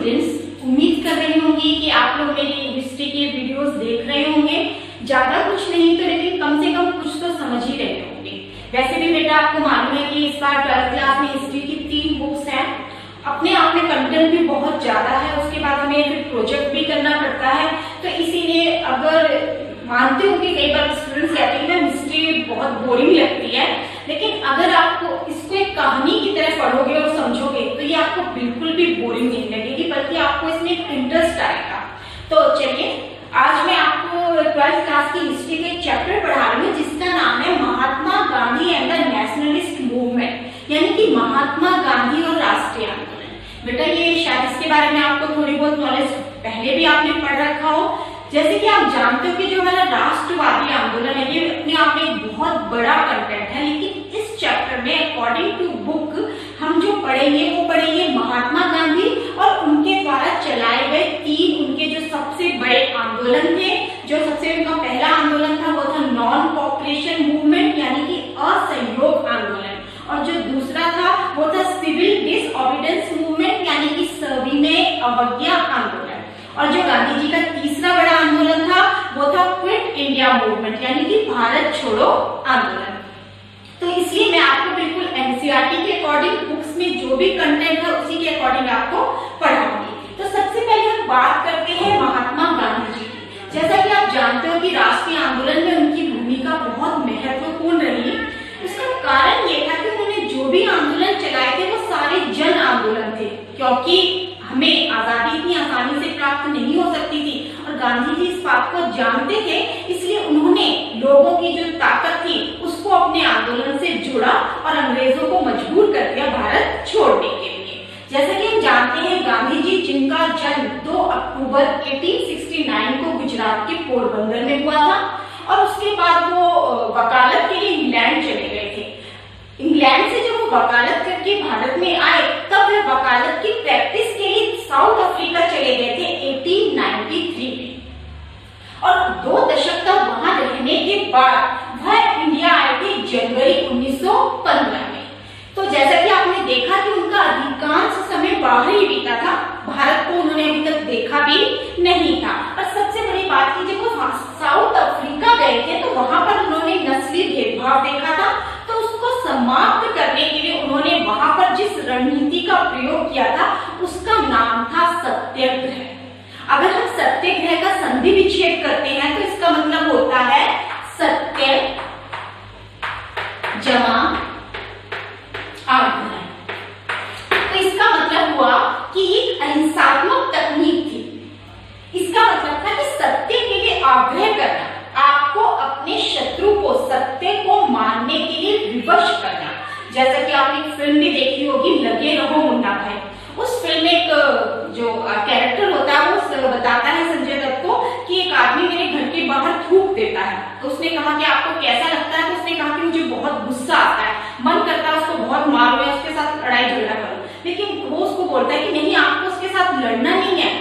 Students, उम्मीद कर रही होंगी कि आप लोग मेरी हिस्ट्री के वीडियोस देख रहे होंगे। ज्यादा कुछ नहीं तो लेकिन कम से कम कुछ तो समझ ही रहे होंगे। वैसे भी बेटा आपको मालूम है कि इस बार 12th क्लास में हिस्ट्री की 3 बुक्स हैं। अपने आप में कंटेंट भी बहुत ज्यादा है, उसके बाद हमें फिर प्रोजेक्ट भी करना पड़ता है। तो इसीलिए अगर मानते हो कि कई बार स्टूडेंट्स कहते हैं कि हिस्ट्री बहुत बोरिंग लगती है, लेकिन अगर आपको इसको एक कहानी की तरह पढ़ोगे और समझोगे तो ये आपको बिल्कुल भी बोरिंग नहीं लगेगी, बल्कि आपको इसमें एक इंटरेस्ट आएगा। तो चलिए आज मैं आपको 12th क्लास की हिस्ट्री का एक चैप्टर पढ़ा रही हूँ जिसका नाम है Mahatma Gandhi and the nationalist movement, यानी कि महात्मा गांधी और राष्ट्रीय आंदोलन। बेटा ये शायद इसके बारे में आपको थोड़ी बहुत नॉलेज पहले भी आपने पढ़ रखा हो। जैसे कि आप जानते हो कि जो हमारा राष्ट्रवादी आंदोलन है ये अपने आप में एक बहुत बड़ा कंटेंट है, लेकिन इस चैप्टर में अकॉर्डिंग टू बुक हम जो पढ़ेंगे वो पढ़ेंगे महात्मा गांधी और उनके द्वारा चलाए गए 3 उनके जो सबसे बड़े आंदोलन थे। जो सबसे उनका पहला आंदोलन था वो था नॉन कोऑपरेशन मूवमेंट, यानी कि असहयोग आंदोलन, और जो दूसरा था वो था सिविल डिसओबीडियंस मूवमेंट, यानी कि सविनय अवज्ञा आंदोलन, और जो गांधी जी का तीसरा बड़ा आंदोलन था वो था क्विट इंडिया मूवमेंट, यानी कि भारत छोड़ो आंदोलन। तो इसलिए मैं आपको बिल्कुल एनसीईआरटी के अकॉर्डिंग बुक्स में जो भी कंटेंट है उसी के अकॉर्डिंग आपको पढ़ाऊंगी। तो सबसे पहले हम बात करते हैं महात्मा गांधी जी की। जैसा कि आप जानते हो कि राष्ट्रीय आंदोलन में उनकी भूमिका बहुत महत्वपूर्ण रही। इसका कारण ये था कि उन्होंने जो भी आंदोलन चलाए थे वो सारे जन आंदोलन थे, क्योंकि हमें आजादी इतनी आसानी से प्राप्त नहीं हो सकती थी और गांधी जी इस बात को जानते थे, इसलिए उन्होंने लोगों की जो ताकत थी उसको अपने आंदोलन से जुड़ा और अंग्रेजों को मजबूर कर दिया भारत छोड़ने के लिए। जैसा कि हम जानते हैं गांधी जी जिनका जन्म 2 अक्टूबर 1869 को गुजरात के पोरबंदर में हुआ था और उसके बाद वो वकालत के लिए इंग्लैंड चले गए थे। इंग्लैंड से जब वो वकालत करके भारत में आए तब वे वकालत की प्रैक्टिस के लिए साउथ अफ्रीका चले गए थे 1893 में, और 2 दशक तक वहां रहने के बाद वह इंडिया आए थे जनवरी 1915 में। तो जैसा कि आपने देखा कि उनका अधिकांश समय बाहर ही बीता था, भारत को उन्होंने अभी तक देखा भी नहीं था। और सबसे बड़ी बात की जब वो साउथ अफ्रीका गए थे तो वहां पर उन्होंने नस्ली भेदभाव देखा था, तो उसको समाप्त करने के लिए उन्होंने वहां पर जिस रणनीति का प्रयोग किया था उसका नाम था सत्याग्रह। अगर हम सत्याग्रह का संधि विच्छेद करते हैं तो इसका मतलब होता है सत्य जमा आग्रह। तो इसका मतलब हुआ कि एक अहिंसात्मक तकनीक थी। इसका मतलब था कि सत्य के लिए आग्रह करना, आपको अपने शत्रु को सत्य को मानने के लिए विवश करना। जैसा कि आपने फिल्म भी देखी होगी लगे रहो मुन्ना भाई, उस फिल्म में एक जो कैरेक्टर होता है वो बताता है संजय दत्त को कि एक आदमी मेरे घर के बाहर थूक देता है। तो उसने कहा कि आपको कैसा लगता है? तो उसने कहा कि मुझे बहुत गुस्सा आता है, मन करता है उसको बहुत मारो या उसके साथ लड़ाई झगड़ा करो। लेकिन वो उसको बोलता है कि नहीं, आपको उसके साथ लड़ना नहीं है।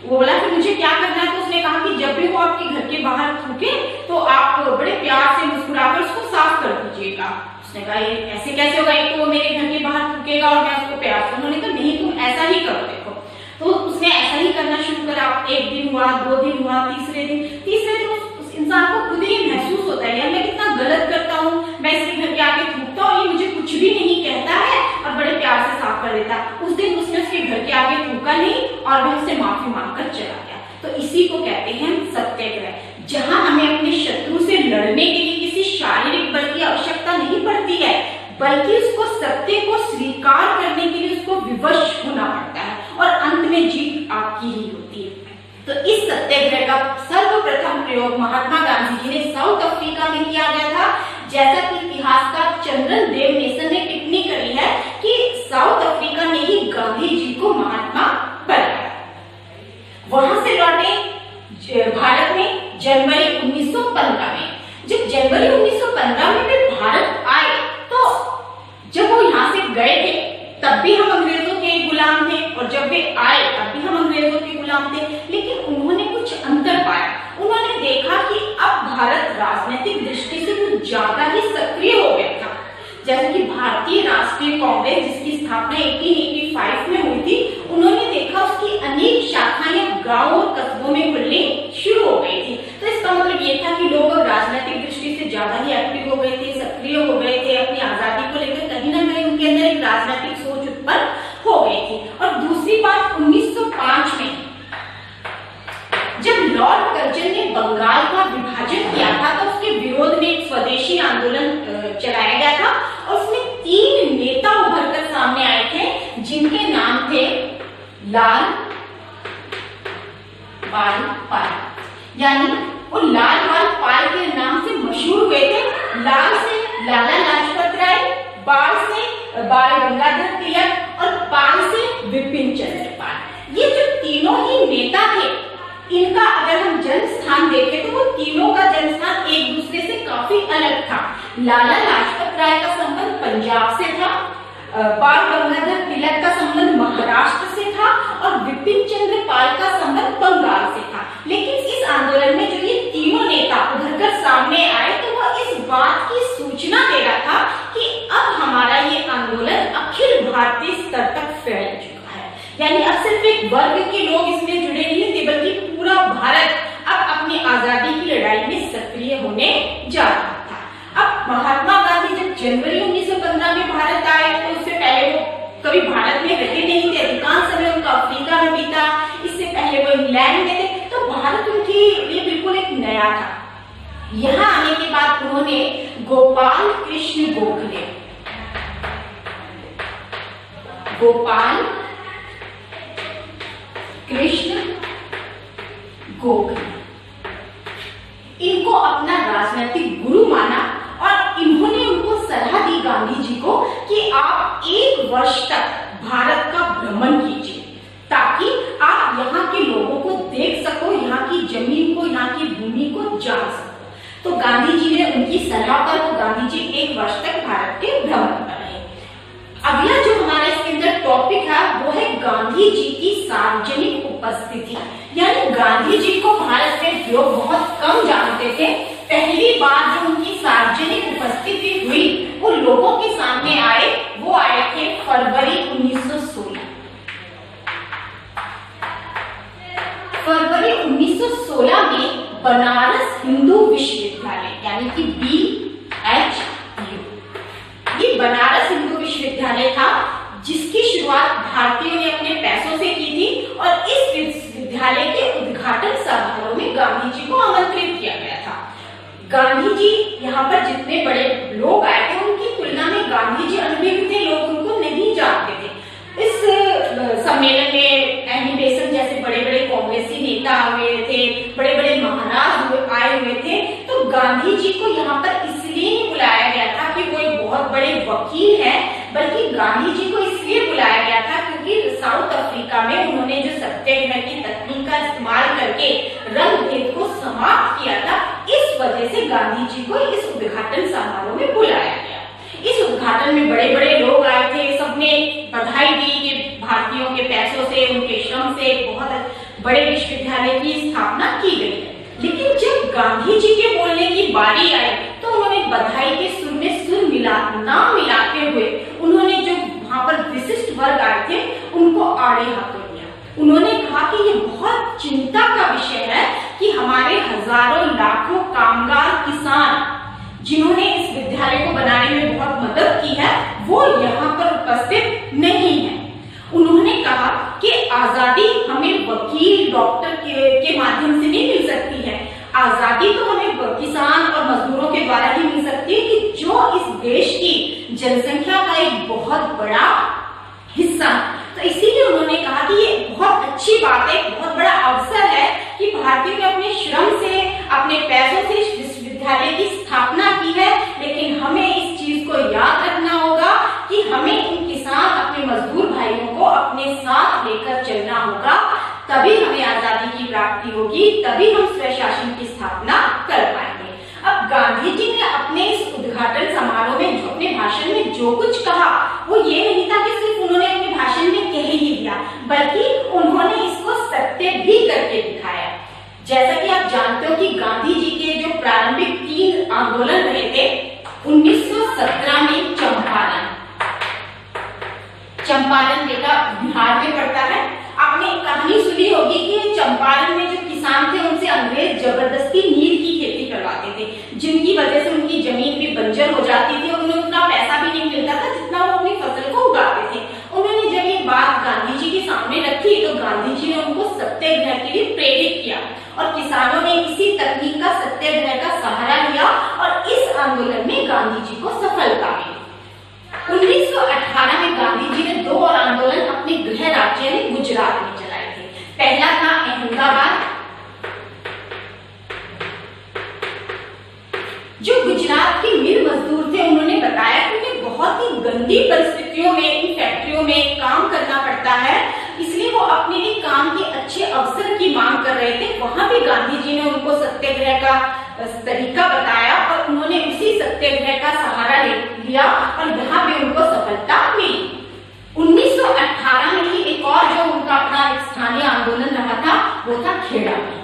वो बोला कि मुझे क्या करना है? तो उसने कहा कि जब भी वो आपके घर के बाहर थूके तो आप बड़े प्यार से मुस्कुराकर उसको साफ कर दीजिएगा। उसने कहा ये ऐसे कैसे होगा, एक तो वो मेरे घर के बाहर थूकेगा और मैं उसको प्यार से। उन्होंने कहा नहीं, तुम ऐसा ही करो देखो। तो उसने ऐसा ही करना शुरू करा। 1 दिन हुआ, 2 दिन हुआ, तीसरे दिन उस इंसान को खुद ही महसूस होता है यार मैं कितना गलत करता हूँ, मैं इसके घर के आगे थूकता हूँ, ये मुझे कुछ भी नहीं कहता है और बड़े प्यार से साफ कर देता। उस दिन उसने उसके घर के आगे थूका नहीं और वह उससे माफी मांगकर चला गया। तो इसी को कहते हैं सत्याग्रह, जहां हमें अपने शत्रु से लड़ने के लिए किसी शारीरिक बल की आवश्यकता नहीं पड़ती है, बल्कि उसको सत्य को स्वीकार करने के लिए उसको विवश होना पड़ता है और अंत में जीत आपकी ही होती है। तो इस सत्याग्रह का सर्वप्रथम प्रयोग महात्मा गांधी जी ने साउथ अफ्रीका में किया गया था। जैसा कि इतिहासकार चंद्रन देव नेसन ने टिप्पणी करी है कि साउथ अफ्रीका ने ही गांधी जी को महात्मा बनाया। वहां से लौटे भारत में जनवरी 1915 में। जब जनवरी 1915 में वे भारत आए तो जब वो यहाँ से गए थे तब भी हम अंग्रेजों के गुलाम थे और जब वे आए तब भी हम अंग्रेजों के गुलाम थे, लेकिन उन्होंने कुछ अंतर पाया। उन्होंने देखा कि अब भारत राजनीतिक दृष्टि से कुछ ज्यादा ही सक्रिय हो गया था। जैसे कि भारतीय राष्ट्रीय कांग्रेस जिसकी स्थापना 1885 में हुई थी, उन्होंने देखा उसकी गांवों और कस्बों में खुलनी शुरू हो गई थी। तो इसका मतलब ये था कि लोग राजनीतिक दृष्टि से ज्यादा ही एक्टिव हो गए थे, सक्रिय हो गए थे। अपनी आजादी को लेकर कहीं ना कहीं उनके अंदर एक राजनीतिक सोच उत्पन्न हो गई थी। और दूसरी बात, 1905 में जब लॉर्ड कर्जन ने बंगाल का विभाजन किया था तो उसके विरोध में एक स्वदेशी आंदोलन चलाया गया था और उसमें 3 नेता उभरकर सामने आए थे जिनके नाम थे लाल बाल पाल, यानी वो लाल बाल पाल के नाम से मशहूर हुए थे। लाल से लाला लाजपत राय, बाल से बाल गंगाधर तिलक और पाल से विपिन चंद्र पाल। ये जो तीनों ही नेता थे, इनका अगर हम जन्म स्थान देखें तो वो तीनों का जन्म स्थान एक दूसरे से काफी अलग था। लाला लाजपत राय का संबंध पंजाब से था, बाल गंगाधर तिलक का संबंध महाराष्ट्र से था और विपिन चंद्र पाल का संबंध बंगाल से था। लेकिन इस आंदोलन में जो ये तीनों नेता उभरकर सामने आए तो वह इस बात की सूचना दे रहा था कि अब हमारा ये आंदोलन अखिल भारतीय स्तर तक फैल चुका है। यानी अब सिर्फ एक वर्ग के लोग इसमें जुड़े नहीं थे, बल्कि पूरा भारत अब अपनी आजादी की लड़ाई में सक्रिय होने जा रहा था। अब महात्मा गांधी जब जनवरी 1915 में भारत आए तो उससे पहले वो कभी भारत में रहते नहीं थे, अधिकांश समय उनका अफ्रीका में बीता। इससे पहले वो इंग्लैंड में थे, तो भारत उनके लिए बिल्कुल एक नया था। यहाँ आने के बाद उन्होंने गोपाल कृष्ण गोखले इनको अपना राजनीतिक गुरु माना और इन्होंने उनको सलाह दी गांधी जी को कि आप 1 वर्ष तक भारत का भ्रमण कीजिए ताकि आप यहाँ के लोगों को देख सको, यहाँ की जमीन को, यहाँ की भूमि को जान सको। तो गांधी जी ने उनकी सलाह पर वो गांधी जी 1 वर्ष तक भारत के भ्रमण कर रहे। अगला जो हमारा इसके अंदर टॉपिक है वो है गांधी जी की सार्वजनिक उपस्थिति। यानी गांधी जी को भारत में लोग बहुत कम जानते थे। पहली बार जो उनकी सार्वजनिक उपस्थिति हुई वो लोगों के सामने आए, वो आए थे फरवरी 1916। फरवरी 1916 में बनारस हिंदू विश्वविद्यालय यानी कि BHU, ये बनारस हिंदू विश्वविद्यालय था जिसकी शुरुआत भारतीयों ने अपने पैसों से की थी और इस विश्वविद्यालय के उद्घाटन समारोह में गांधी जी को आमंत्रित किया गया था। गांधी जी यहाँ पर जितने बड़े लोग आए थे उनकी तुलना में गांधी जी अनुभवी थे, लोग उनको नहीं जानते थे। इस सम्मेलन में एनी बेसंट जैसे बड़े बड़े कांग्रेसी नेता हुए थे, बड़े बड़े महाराज आए हुए थे। तो गांधी जी को यहाँ पर इसलिए नहीं बुलाया गया था कि वो एक बहुत बड़े वकील है, बल्कि गांधी जी को इसलिए बुलाया गया था क्योंकि साउथ अफ्रीका में उन्होंने जो सत्याग्रह की तकनीक का इस्तेमाल करके रंग भेद को समाप्त किया था, इस वजह से गांधी जी को इस उद्घाटन समारोह में बुलाया गया। इस उद्घाटन में बड़े बड़े लोग आए थे, सबने बधाई दी कि भारतीयों के पैसों से, उनके श्रम से बहुत बड़े विश्वविद्यालय की स्थापना की गई है। लेकिन जब गांधी जी के बोलने की बारी आई तो उन्होंने बधाई के सुर में सुर ना मिलाते हुए उन्होंने जो वहां पर विशिष्ट वर्ग आए थे उनको आड़े हाथों लिया। उन्होंने कहा कि ये बहुत चिंता का विषय है कि हमारे हजारों लाखों कामगार किसान जिन्होंने इस विद्यालय को बनाने में बहुत मदद की है वो यहाँ पर उपस्थित नहीं है। उन्होंने कहा कि आजादी हमें वकील डॉक्टर के माध्यम से नहीं मिल सकती है, आजादी तो हमें किसान और मजदूरों के द्वारा ही मिल सकती है कि जो इस देश की जनसंख्या का एक बहुत बड़ा हिस्सा। तो इसीलिए उन्होंने कहा कि ये बहुत अच्छी बात है, बहुत बड़ा अवसर है कि भारतीयों ने अपने श्रम से, अपने पैसों से इस विश्वविद्यालय की स्थापना की है। लेकिन हमें इस चीज को याद रखना होगा कि हमें इन किसान, अपने मजदूर भाइयों को अपने साथ लेकर चलना होगा, तभी हमें आजादी की प्राप्ति होगी, तभी हम स्वशासन की स्थापना कर पाएंगे। अब गांधी जी ने अपने इस उद्घाटन समारोह में जो अपने भाषण में जो कुछ कहा वो ये नहीं था कि सिर्फ उन्होंने अपने भाषण में कह ही दिया, बल्कि उन्होंने इसको सत्य भी करके दिखाया। जैसा कि आप जानते हो कि गांधी जी के जो प्रारंभिक 3 आंदोलन रहे थे, 1917 में चंपारण बेटा बिहार में पड़ता है। आपने कहानी सुनी होगी कि चंपारण के लिए प्रेरित किया और किसानों ने इसी तकनीक का सत्याग्रह का सहारा लिया और इस आंदोलन में गांधी जी को सफलता मिली। 1918 में गांधी जी ने 2 और आंदोलन अपने गृह राज्य में गुजरात में चलाए थे। पहला था अहमदाबाद, जो गुजरात के मिल मजदूर थे उन्होंने बताया कि उन्हें बहुत ही गंदी परिस्थितियों में इन फैक्ट्रियों में काम करना पड़ता है, इसलिए वो अपने लिए काम के अच्छे अवसर की मांग कर रहे थे। वहां भी गांधी जी ने उनको सत्याग्रह का तरीका बताया और उन्होंने उसी सत्याग्रह का सहारा लिया और यहाँ पे उनको सफलता मिली। 1918 में ही एक और जो उनका अपना स्थानीय आंदोलन रहा था वो था खेड़ा में।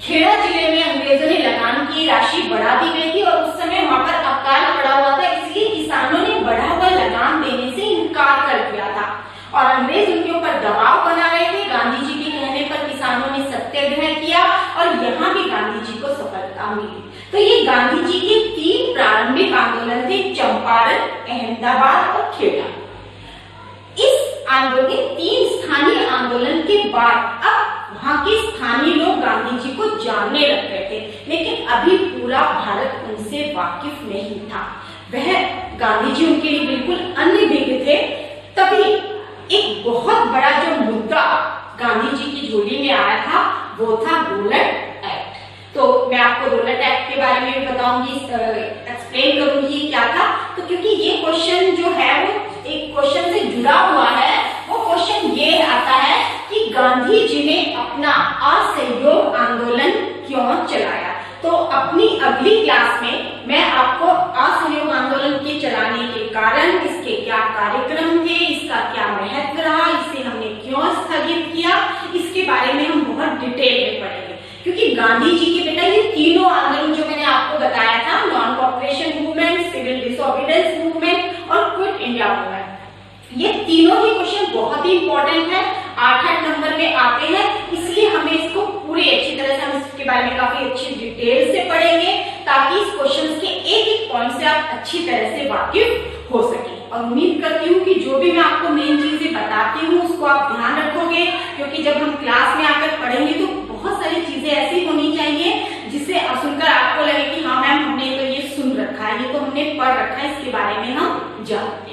खेड़ा जिले में अंग्रेजों ने लगान की राशि बढ़ा दी गई थी और उस समय वहां पर अकाल पड़ा हुआ था, इसलिए किसानों ने बढ़ा हुआ लगान देने से इनकार कर दिया था और अंग्रेज उनके ऊपर दबाव बना रहे थे। गांधी जी के कहने पर किसानों ने सत्याग्रह किया और यहाँ भी गांधी जी को सफलता मिली। तो ये गांधी जी के 3 प्रारंभिक आंदोलन थे, चंपारण, अहमदाबाद और खेड़ा। इस आंदोलन 3 स्थानीय आंदोलन के बाद अब वहां के स्थानीय लोग गांधी जी को जानने लग गए थे, लेकिन अभी पूरा भारत उनसे वाकिफ नहीं था। वह गांधी जी उनके लिए बिल्कुल अन्य दिव्य थे। तभी एक बहुत बड़ा जो मुद्दा गांधी जी की झोली में आया था वो था रोलेट एक्ट। तो मैं आपको रोलेट एक्ट के बारे में भी बताऊंगी, एक्सप्लेन करूंगी क्या था। तो क्योंकि ये क्वेश्चन जो है वो एक क्वेश्चन से जुड़ा हुआ है, वो क्वेश्चन ये आता है कि गांधी जी ने अपना असहयोग आंदोलन क्यों चलाया। तो अपनी अगली क्लास में मैं आपको असहयोग आंदोलन के चलाने के कारण, इसके क्या कार्यक्रम थे, इसका क्या महत्व रहा, इसे हमने क्यों स्थगित किया, इसके बारे में हम बहुत डिटेल में पढ़ेंगे। क्योंकि गांधी जी के बेटा ये तीनों आंदोलन जो मैंने आपको बताया था, non cooperation movement, civil disobedience movement और क्विट इंडिया मूवमेंट, ये तीनों ही क्वेश्चन बहुत ही इंपॉर्टेंट है, 8-8 नंबर में आते हैं, इसलिए हमें इसको पूरी अच्छी तरह से हम इसके बारे में काफी अच्छी डिटेल से पढ़ेंगे ताकि इस क्वेश्चन के एक पॉइंट से आप अच्छी तरह से वाकिफ हो सके। और उम्मीद करती हूँ कि जो भी मैं आपको मेन चीजें बताती हूँ उसको आप ध्यान रखोगे, क्योंकि जब हम क्लास में आकर पढ़ेंगे तो बहुत सारी चीजें ऐसी होनी चाहिए जिससे सुनकर आपको लगे कि हाँ मैम हमने तो ये सुन रखा है, ये तो हमने पढ़ रखा है, इसके बारे में हम जानते हैं।